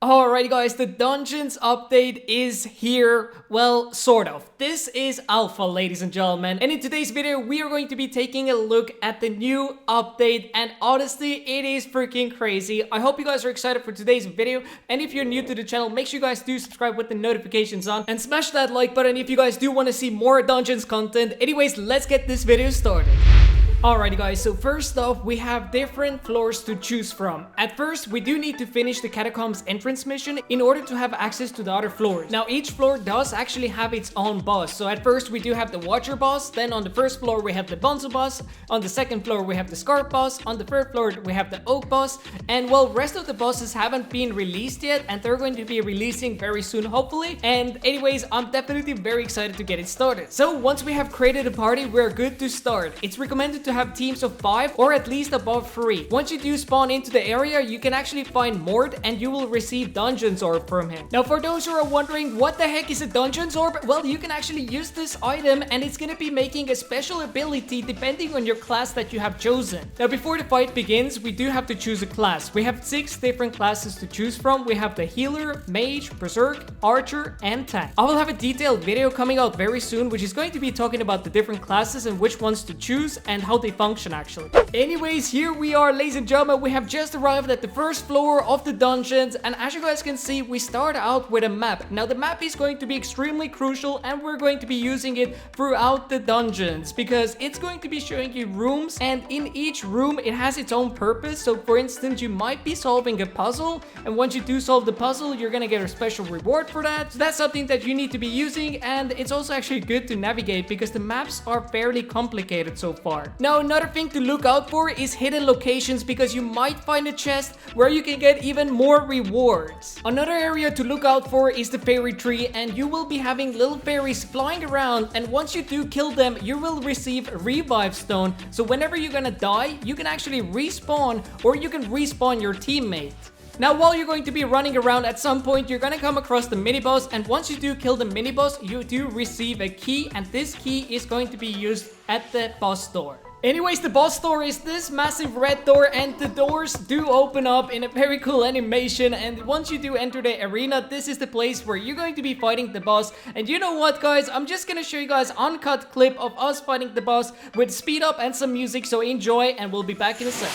Alrighty guys, the Dungeons update is here. Well, sort of. This is Alpha, ladies and gentlemen. And in today's video, we are going to be taking a look at the new update. And honestly, it is freaking crazy. I hope you guys are excited for today's video. And if you're new to the channel, make sure you guys do subscribe with the notifications on. And smash that like button if you guys do want to see more Dungeons content. Anyways, let's get this video started. Alrighty guys, so first off, we have different floors to choose from. At first, we do need to finish the Catacombs entrance mission in order to have access to the other floors. Now, each floor does actually have its own boss. So at first, we do have the Watcher boss. Then on the first floor, we have the Bonzo boss. On the second floor, we have the Scarp boss. On the third floor, we have the Oak boss. And well, rest of the bosses haven't been released yet, and they're going to be releasing very soon, hopefully. And anyways, I'm definitely very excited to get it started. So once we have created a party, we're good to start. It's recommended to have teams of 5 or at least above 3. Once you do spawn into the area, you can actually find Mort and you will receive Dungeons Orb from him. Now, for those who are wondering what the heck is a Dungeons Orb, well, you can actually use this item and it's gonna be making a special ability depending on your class that you have chosen. Now, before the fight begins, we do have to choose a class. We have 6 different classes to choose from. We have the Healer, Mage, Berserk, Archer, and Tank. I will have a detailed video coming out very soon, which is going to be talking about the different classes and which ones to choose and how they function actually. Anyways, here we are, ladies and gentlemen. We have just arrived at the first floor of the dungeons, and as you guys can see, we start out with a map. Now, the map is going to be extremely crucial, and we're going to be using it throughout the dungeons because it's going to be showing you rooms, and in each room it has its own purpose. So for instance, you might be solving a puzzle, and once you do solve the puzzle, you're gonna get a special reward for that. So that's something that you need to be using, and it's also actually good to navigate because the maps are fairly complicated so far. Now, another thing to look out for is hidden locations because you might find a chest where you can get even more rewards. Another area to look out for is the fairy tree, and you will be having little fairies flying around, and once you do kill them, you will receive a revive stone. So whenever you're gonna die, you can actually respawn, or you can respawn your teammate. Now, while you're going to be running around, at some point you're gonna come across the mini boss, and once you do kill the mini boss, you do receive a key, and this key is going to be used at the boss door. Anyways, the boss door is this massive red door, and the doors do open up in a very cool animation. And once you do enter the arena, this is the place where you're going to be fighting the boss. And you know what, guys? I'm just gonna show you guys an uncut clip of us fighting the boss with speed up and some music, so enjoy, and we'll be back in a sec.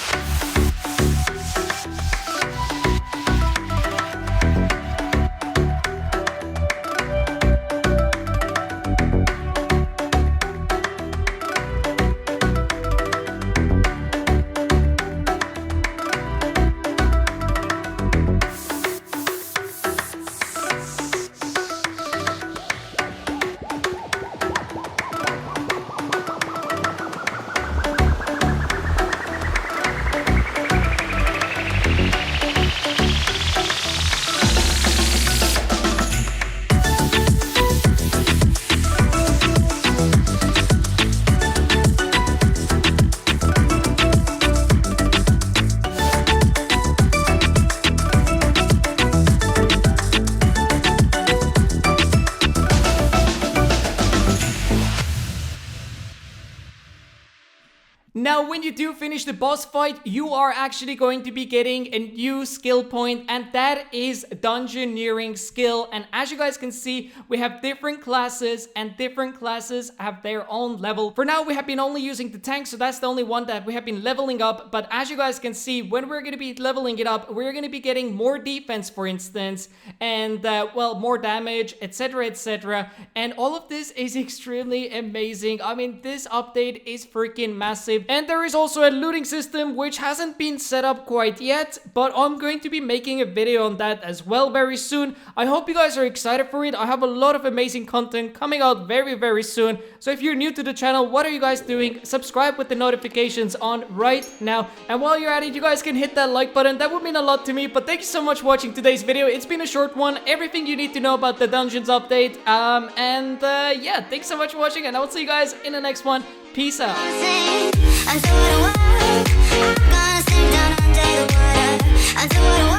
Now, when you do finish the boss fight, you are actually going to be getting a new skill point, and that is Dungeoneering skill. And as you guys can see, we have different classes, and different classes have their own level. For now, we have been only using the tank, so that's the only one that we have been leveling up. But as you guys can see, when we're going to be leveling it up, we're going to be getting more defense, for instance, and well, more damage, etc, etc. And all of this is extremely amazing. I mean, this update is freaking massive. And there is also a looting system which hasn't been set up quite yet, but I'm going to be making a video on that as well very soon. I hope you guys are excited for it. I have a lot of amazing content coming out very soon. So if you're new to the channel, what are you guys doing? Subscribe with the notifications on right now. And while you're at it, you guys can hit that like button. That would mean a lot to me. But thank you so much for watching today's video. It's been a short one. Everything you need to know about the Dungeons update. Yeah, thanks so much for watching, and I will see you guys in the next one. Peace out. Until the world, I'm gonna sink down under the water. Until